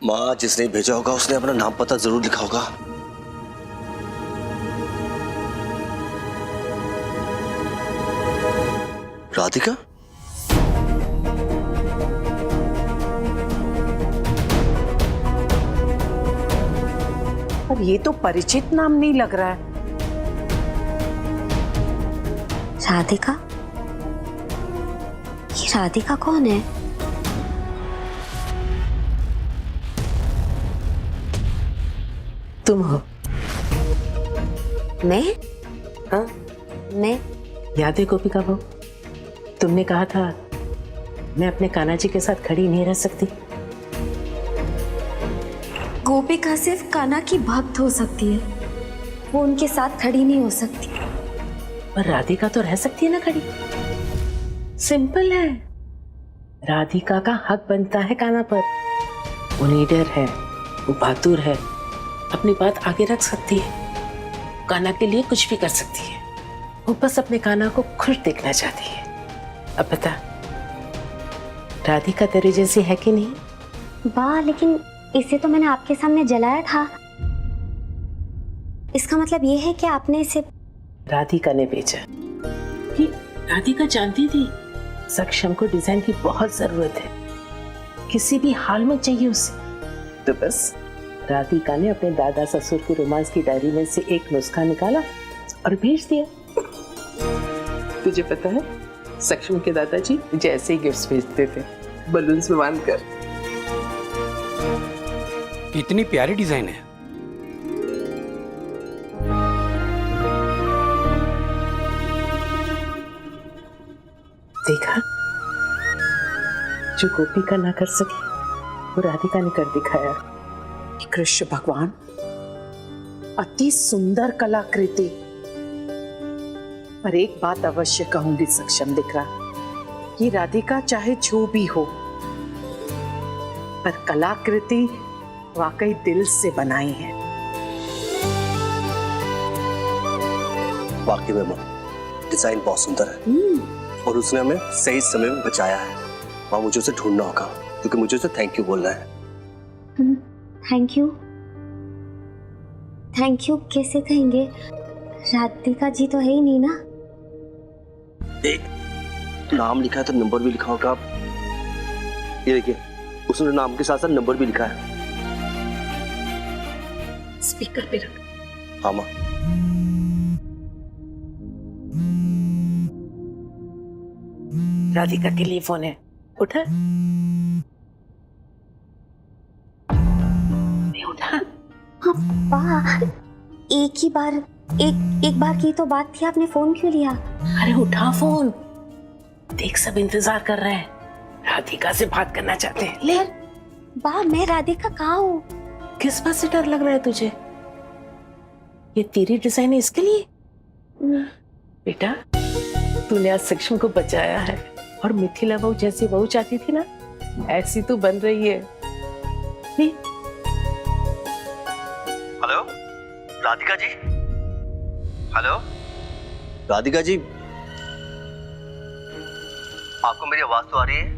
माँ जिसने भेजा होगा उसने अपना नाम पता जरूर लिखा होगा। राधिका? पर ये तो परिचित नाम नहीं लग रहा है। राधिका? ये राधिका कौन है? तुम हो? मैं? हाँ? मैं? याद है गोपिका बहू, तुमने कहा था मैं अपने कान्हा जी के साथ खड़ी नहीं रह सकती। गोपिका सिर्फ कान्हा की भक्त हो सकती है, वो उनके साथ खड़ी नहीं हो सकती। पर राधिका तो रह सकती है ना खड़ी। सिंपल है, राधिका का हक बनता है कान्हा पर। वो नीडर है, वो बहादुर है, अपनी बात आगे रख सकती है, कान्हा के लिए कुछ भी कर सकती है। वो बस अपने कान्हा को खुश देखना चाहती है। अब बता, राधिका तेरे जैसी है कि नहीं? वाह, लेकिन इसे तो मैंने आपके सामने जलाया था। इसका मतलब ये है कि आपने इसे... राधिका ने बेचा। कि राधिका जानती थी सक्षम को डिजाइन की बहुत जरूरत है, किसी भी हाल में चाहिए उसे। तो बस राधिका ने अपने दादा ससुर की रोमांस की डायरी में से एक नुस्खा निकाला और भेज दिया। तुझे पता है, सक्षम के दादाजी जैसे ही गिफ्ट्स भेजते थे बलून्स में बांधकर। कितनी प्यारी डिजाइन है। देखा, जो गोपिका ना कर सकी वो राधिका ने कर दिखाया। कृष्ण भगवान, अति सुंदर कलाकृति। पर एक बात अवश्य कहूंगी सक्षम दिख रहा कि राधिका चाहे जो भी हो, पर कलाकृति वाकई दिल से बनाई है। वाकई में माँ, डिजाइन बहुत सुंदर है और उसने हमें सही समय में बचाया है। माँ मुझे उसे ढूंढना होगा, क्योंकि मुझे उसे थैंक यू बोलना है। Thank you? थैंक यू कैसे कहेंगे? राधिका जी तो है ही नहीं ना। एक नाम लिखा है तो नंबर भी लिखा होगा। ये देखिए, उसने नाम के साथ साथ नंबर भी लिखा है। स्पीकर पे रख। हाँ माँ। राधिका के लिए फोन है, उठा। नहीं उठा। वाह, एक बार की तो बात थी, आपने फोन क्यों लिया? अरे उठा फोन, देख सब इंतजार कर रहे हैं, राधिका से बात करना चाहते हैं। ले। वाह, मैं राधिका कहाँ हूँ? किस बात से डर लग रहा है तुझे? ये तेरी डिजाइन है इसके लिए? बेटा, तूने आज सक्षम को बचाया है और मिथिला बहू जैसी बहू चाहती थी ना, ऐसी तू बन रही है। हेलो राधिका जी। हेलो राधिका जी, आपको मेरी आवाज तो आ रही है?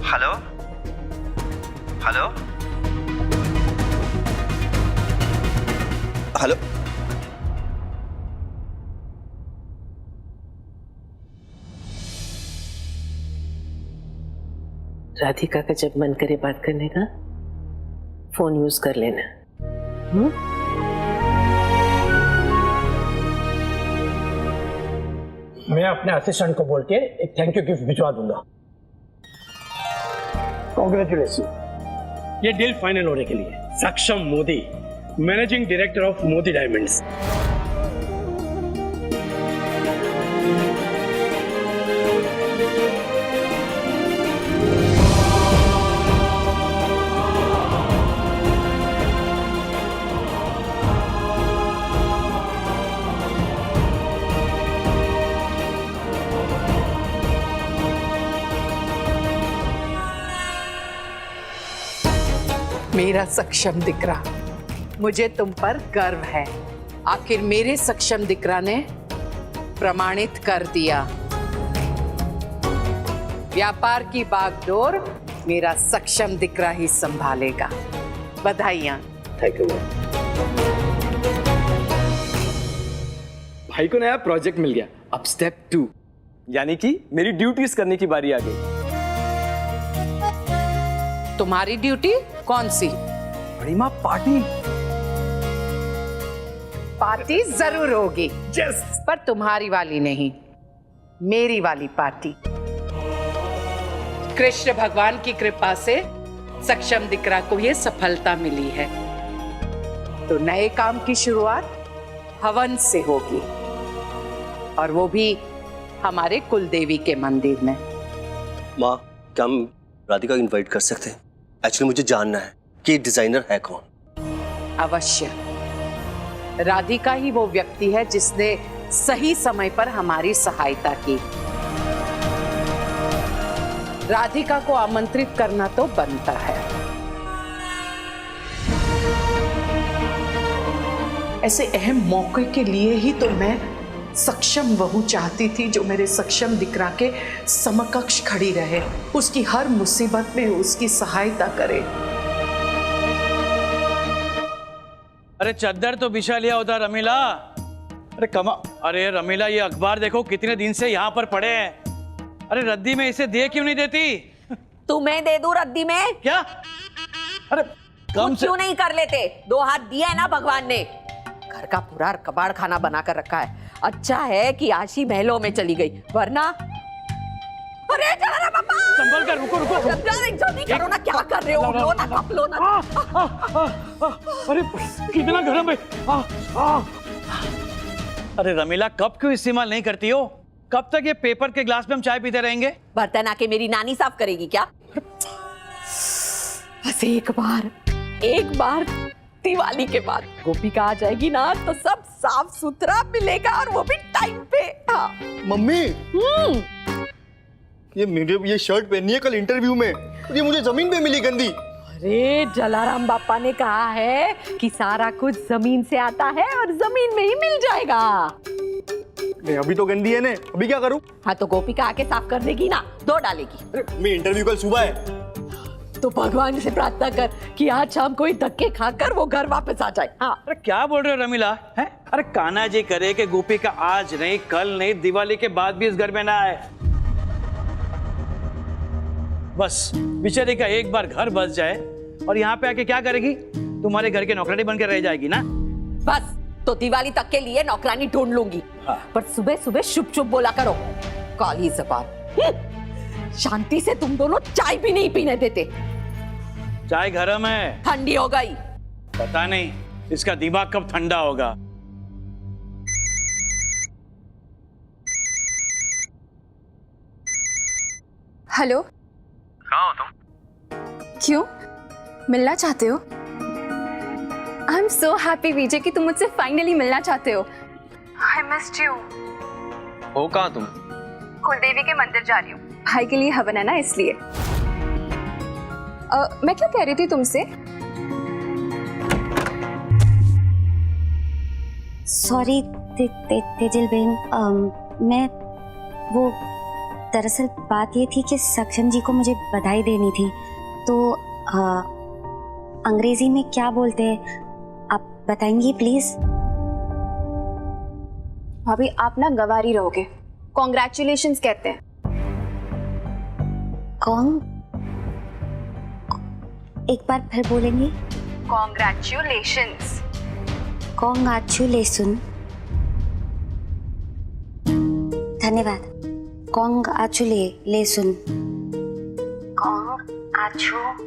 Hello hello hello. राधिका का जब मन करे बात करने का, फोन यूज कर लेना। मैं अपने असिस्टेंट को बोल के एक थैंक यू गिफ्ट भिजवा दूंगा। कांग्रेचुलेशन। ये डील फाइनल होने के लिए सक्षम Modi, managing director of Modi diamonds. मेरा सक्षम दिकरा, मुझे तुम पर गर्व है। आखिर मेरे सक्षम दिकरा ने प्रमाणित कर दिया, व्यापार की बागडोर मेरा सक्षम दिकरा ही संभालेगा। बधाइयां। Thank you. भाई को नया प्रोजेक्ट मिल गया। अब स्टेप 2 यानी कि मेरी ड्यूटीज करने की बारी आ गई। तुम्हारी ड्यूटी कौन सी? बड़ी माँ पार्टी। पार्टी जरूर होगी, यस। पर तुम्हारी वाली नहीं, मेरी वाली पार्टी। कृष्ण भगवान की कृपा से सक्षम दिकरा को ये सफलता मिली है, तो नए काम की शुरुआत हवन से होगी, और वो भी हमारे कुलदेवी के मंदिर में। माँ, क्या हम राधिका को इनवाइट कर सकते हैं? एक्चुअली मुझे जानना है कि डिजाइनर है कौन। अवश्य। राधिका ही वो व्यक्ति है जिसने सही समय पर हमारी सहायता की। राधिका को आमंत्रित करना तो बनता है। ऐसे अहम मौके के लिए ही तो मैं सक्षम बहू चाहती थी, जो मेरे सक्षम दिकरा के समकक्ष खड़ी रहे, उसकी हर मुसीबत में उसकी सहायता करे। अरे चद्दर तो बिछा लिया होता रमीला। अरे अरे रमीला, ये अखबार देखो कितने दिन से यहाँ पर पड़े हैं। अरे रद्दी में इसे दे क्यों नहीं देती? तुम्हें दे दूं रद्दी में? क्या? अरे कम से क्यों नहीं कर लेते? 2 हाथ दिया है ना भगवान ने। घर का पूरा कबाड़ खाना बना कर रखा है। अच्छा है कि आशी महलों में चली गई, वरना अरे चला ना पापा। संभल कर, रुको रुको। जल्दी करो ना, क्या कर रहे हो? लो ना, कप लो ना। अरे कितना गर्म है। अरे रमीला, कप क्यों इस्तेमाल नहीं करती हो? कब तक ये पेपर के ग्लास में हम चाय पीते रहेंगे? बर्तन आके मेरी नानी साफ करेगी क्या? बस एक बार दिवाली के बाद गोपिका आ जाएगी ना, तो सब साफ सुथरा मिलेगा, और वो भी टाइम पे। हाँ। मम्मी, ये शर्ट पहनी है कल इंटरव्यू में, ये मुझे जमीन पे मिली गंदी। अरे जलाराम बापा ने कहा है कि सारा कुछ जमीन से आता है और जमीन में ही मिल जाएगा। नहीं, अभी तो गंदी है ने, अभी क्या करूं? हाँ, तो गोपिका आके साफ कर देगी ना, धो डालेगी। अरे मैं इंटरव्यू कल सुबह है। तो भगवान से प्रार्थना कर कि आज शाम कोई धक्के खाकर वो घर वापस आ जाए। हाँ। अरे क्या बोल रहे हो रमीला? है? अरे कान्हा जी करे कि गोपिका आज नहीं, कल नहीं, दिवाली के बाद भी इस घर में ना आए। बस बेचारी का एक बार घर बस जाए और यहाँ पे आके क्या करेगी? तुम्हारे घर के नौकरानी बनकर रह जाएगी ना। बस, तो दिवाली तक के लिए नौकरानी ढूंढ लूंगी। हाँ। पर सुबह सुबह शुभ शुभ बोला करो, काली ज़बान। शांति से तुम दोनों चाय भी नहीं पीने देते। चाय गरम है, ठंडी हो गई। पता नहीं इसका दिमाग कब ठंडा होगा। हेलो। कहाँ हो तुम? क्यों, मिलना चाहते हो? आई एम सो हैप्पी विजय कि तुम मुझसे फाइनली मिलना चाहते हो। I missed you. हो कहाँ तुम? कुलदेवी के मंदिर जा रही हूँ, भाई के लिए हवन है ना, इसलिए। मैं क्या कह रही थी तुमसे? सॉरी तेजल बहन, मैं वो दरअसल बात ये थी कि सक्षम जी को मुझे बधाई देनी थी, तो अंग्रेजी में क्या बोलते हैं आप बताएंगी प्लीज? भाभी, आप ना गवारी रहोगे, कॉन्ग्रेचुलेशंस कहते हैं। एक बार फिर बोलेंगे? कॉन्ग्रेचुलेशंस। कॉन्ग्रेचुलेशन। धन्यवाद। कॉन्ग्रेचुलेशन। कॉन्ग्रेचुलेशन।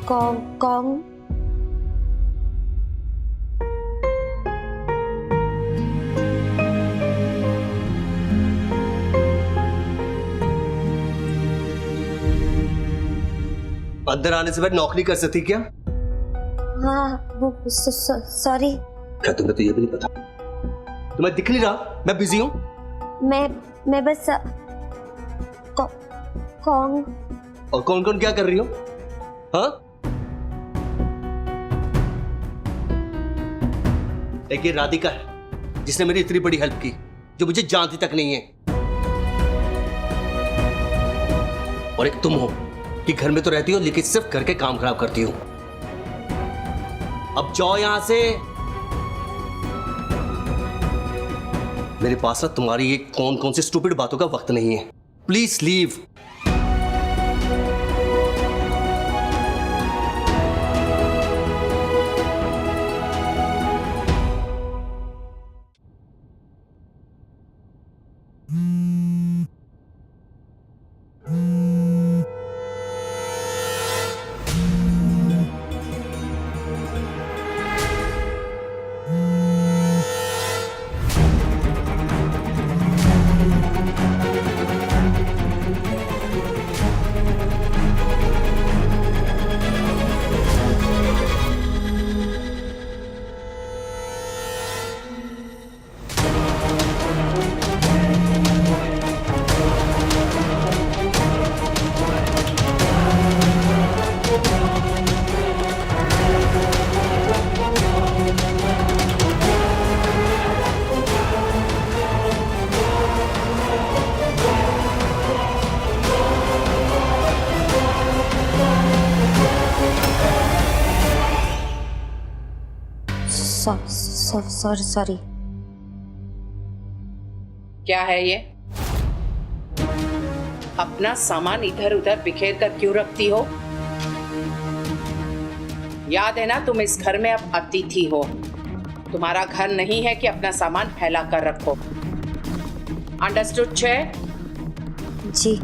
कौन? अंदर आने से पहले नौकरी कर सकती क्या? हाँ वो सॉरी। क्या तुम्हें तो ये भी नहीं पता? तुम्हें दिख नहीं रहा मैं बिजी हूँ? मैं बस कौन? और कौन कौन क्या कर रही हो? हाँ, एक ये राधिका है जिसने मेरी इतनी बड़ी हेल्प की, जो मुझे जानती तक नहीं है। और एक तुम हो कि घर में तो रहती हो लेकिन सिर्फ घर के काम खराब करती हो। अब जाओ यहां से। मेरे पास ना तुम्हारी ये कौन कौन सी स्टूपिड बातों का वक्त नहीं है। Please leave. सॉरी। क्या है ये? अपना सामान इधर उधर बिखेर कर क्यों रखती हो? याद है ना तुम इस घर में अब अतिथि हो। तुम्हारा घर नहीं है कि अपना सामान फैला कर रखो। अंडरस्टूड छे? जी।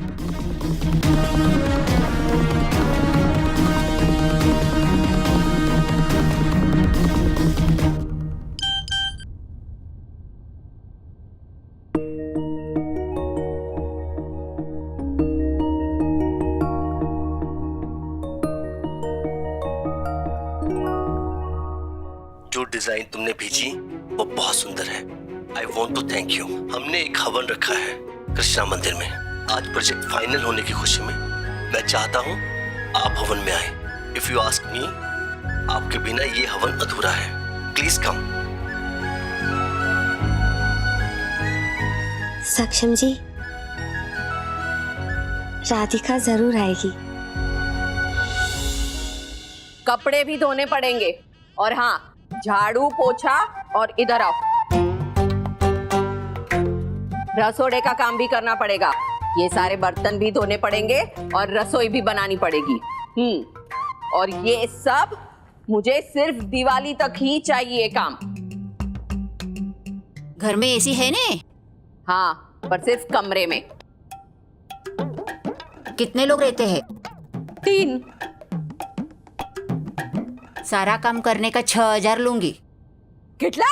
जो डिजाइन तुमने भेजी वो बहुत सुंदर है। I want to thank you. हमने एक हवन रखा है कृष्णा मंदिर में। आज प्रोजेक्ट फाइनल होने की खुशी में मैं चाहता हूँ आप हवन में आए। इफ यू आस्क मी, आपके बिना ये हवन अधूरा है। प्लीज कम। सक्षम जी, राधिका जरूर आएगी। कपड़े भी धोने पड़ेंगे। और हाँ, झाड़ू पोछा और इधर आओ। रसोड़े का काम भी करना पड़ेगा। ये सारे बर्तन भी धोने पड़ेंगे और रसोई भी बनानी पड़ेगी। और ये सब मुझे सिर्फ दिवाली तक ही चाहिए काम। घर में एसी है ने? हाँ, पर सिर्फ कमरे में। कितने लोग रहते हैं? 3। सारा काम करने का 6,000 लूंगी। कितना?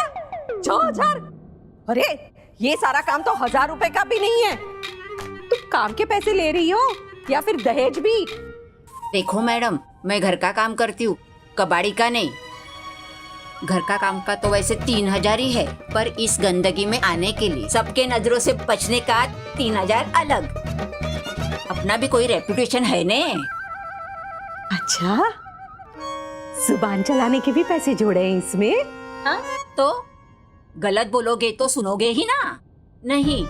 6,000? अरे ये सारा काम तो 1,000 रुपए का भी नहीं है। तुम काम के पैसे ले रही हो या फिर दहेज भी? देखो मैडम, मैं घर का काम करती हूँ, कबाड़ी का नहीं। घर का काम का तो वैसे 3,000 ही है, पर इस गंदगी में आने के लिए सबके नजरों से बचने का 3,000 अलग। अपना भी कोई रेपुटेशन है ने। अच्छा, जुबान चलाने के भी पैसे जोड़े हैं इसमें? हाँ तो गलत बोलोगे तो सुनोगे ही ना। नहीं,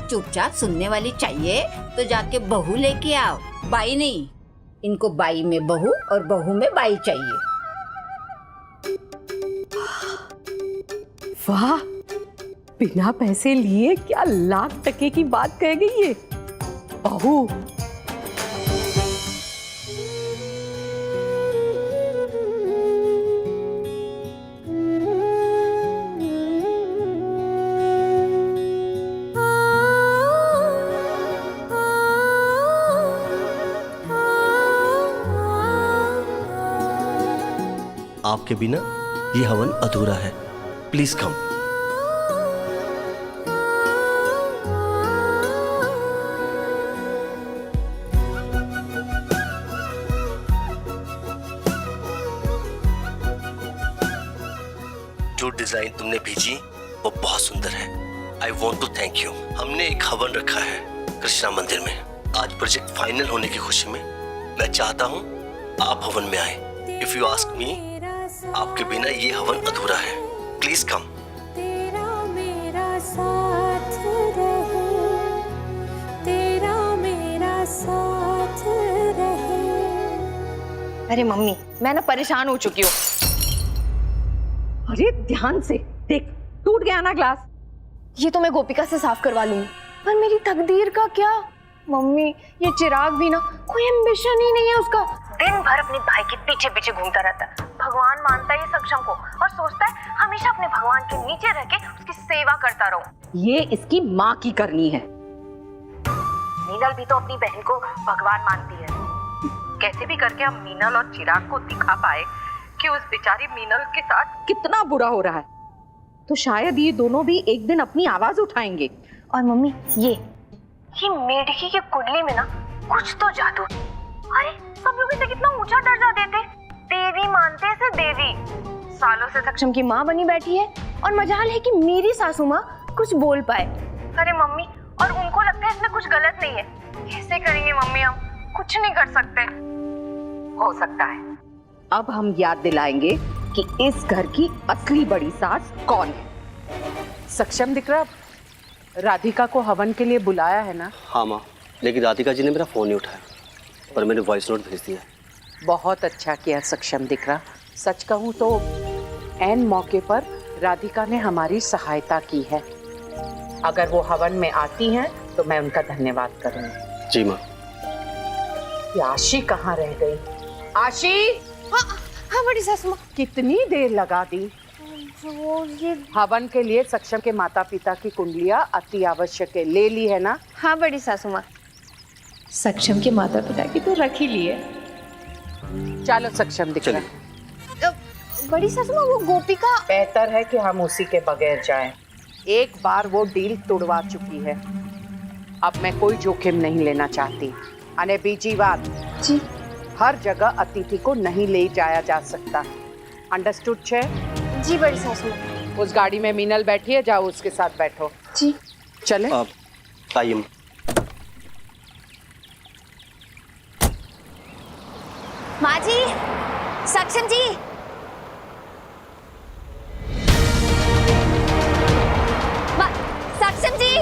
चुपचाप सुनने वाली चाहिए तो जाके बहू लेके आओ, बाई नहीं। इनको बाई में बहू और बहू में बाई चाहिए। वाह, बिना पैसे लिए क्या लाख टके की बात कह गई ये बहू। आपके बिना ये हवन अधूरा है। Please come. जो डिजाइन तुमने भेजी वो बहुत सुंदर है। I want to thank you. हमने एक हवन रखा है कृष्णा मंदिर में। आज प्रोजेक्ट फाइनल होने की खुशी में मैं चाहता हूँ आप हवन में आए। इफ यू आस्क मी, आपके बिना ये हवन अधूरा है। प्लीज कम। तेरा मेरा साथ रहे, तेरा मेरा साथ रहे। अरे मम्मी, मैं ना परेशान हो चुकी हूँ। अरे ध्यान से देख, टूट गया ना ग्लास। ये तो मैं गोपिका से साफ करवा लूंगी, पर मेरी तकदीर का क्या? मम्मी, ये चिराग भी ना कोई एम्बिशन ही नहीं है उसका। दिन भर अपने भाई के पीछे पीछे घूमता रहता है। भगवान मानता है ये सक्षम को और सोचता है हमेशा अपने भगवान के नीचे रह के उसकी सेवा करता रहूं। ये इसकी माँ की करनी है। मीनल भी तो अपनी बहन को भगवान मानती है। कैसे भी करके हम मीनल और चिराग को दिखा पाए कि उस बेचारी मीनल के साथ कितना बुरा हो रहा है, तो शायद ये दोनों भी एक दिन अपनी आवाज उठाएंगे। और मम्मी, ये मेढकी की कुंडली में ना कुछ तो जादू। अरे सब लोग इसे कितना ऊंचा दर्जा देते, देवी मानते इसे देवी। सालों से सक्षम की माँ बनी बैठी है और मजाल है कि मेरी सासू माँ कुछ बोल पाए। अरे मम्मी, और उनको लगता है इसमें कुछ गलत नहीं है। कैसे करेंगे मम्मी, हम कुछ नहीं कर सकते। हो सकता है अब हम याद दिलाएंगे कि इस घर की असली बड़ी सास कौन है। सक्षम दिख रहा, राधिका को हवन के लिए बुलाया है ना? हाँ माँ, लेकिन राधिका जी ने मेरा फोन नहीं उठाया और मैंने वॉइस नोट भेज दिया। बहुत अच्छा किया सक्षम दिख रहा। सच कहूँ तो ऐन मौके पर राधिका ने हमारी सहायता की है। अगर वो हवन में आती हैं तो मैं उनका धन्यवाद करूंगी। जी माँ। आशी कहाँ रह गई? आशी! हाँ बड़ी सासू माँ। कितनी देर लगा दी? हवन के लिए सक्षम के माता पिता की कुंडलियाँ अति आवश्यक है, ले ली है ना? हाँ बड़ी सासू माँ। सक्षम के माता पिता की तो रख ही ली है। चलो सक्षम दिख रहा। बड़ी सासू माँ, वो गोपिका। बेहतर है कि हम उसी के बगैर जाएं। एक बार वो डील तोड़वा चुकी है, अब मैं कोई जोखिम नहीं लेना चाहती। अने बीजी बात जी, हर जगह अतिथि को नहीं ले जाया जा सकता। अंडरस्टूड छे? जी बड़ी सासू माँ। उस गाड़ी में मीनल बैठी है, जाओ उसके साथ बैठो। जी चले। आइए। माँ जी, सक्षम जी। सक्षम जी।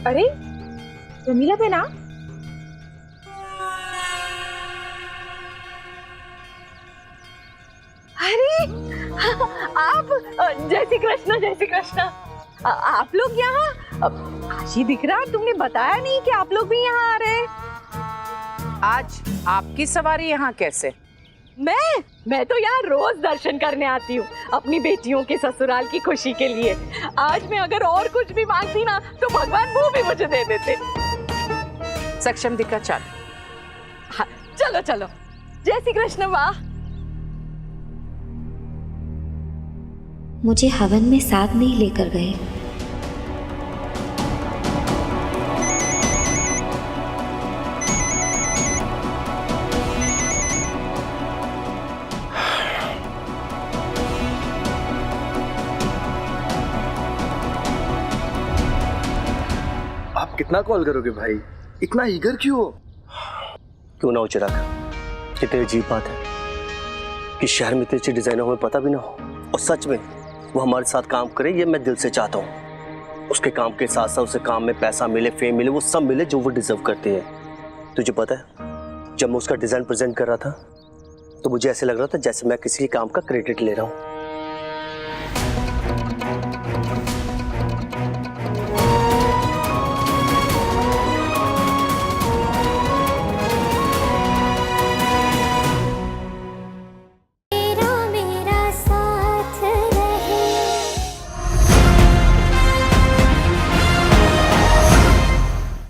अरे रमीला पे ना, अरे आप, जय श्री कृष्ण, जय श्री कृष्ण। आप लोग यहाँ? काशी दिख रहा, तुमने बताया नहीं कि आप लोग भी यहाँ आ रहे। आज आपकी सवारी यहाँ कैसे? मैं तो यहाँ रोज दर्शन करने आती हूँ अपनी बेटियों के ससुराल की खुशी के लिए। आज मैं अगर और कुछ भी मांगती ना तो भगवान वो भी मुझे दे देते। सक्षम दिखा, चल। हाँ, चलो चलो। जय श्री कृष्ण। वाह, मुझे हवन में साथ नहीं लेकर गए। आप कितना कॉल करोगे भाई? इतना ईगर क्यों हो? क्यों ना हो चिराग, कितनी अजीब बात है कि शहर में इतने अच्छे डिजाइनर हमें पता भी ना हो, और सच में वो हमारे साथ काम करे, ये मैं दिल से चाहता हूँ। उसके काम के साथ साथ उसे काम में पैसा मिले, फेम मिले, वो सब मिले जो वो डिजर्व करती है। तुझे पता है, जब मैं उसका डिजाइन प्रेजेंट कर रहा था तो मुझे ऐसे लग रहा था जैसे मैं किसी के काम का क्रेडिट ले रहा हूँ।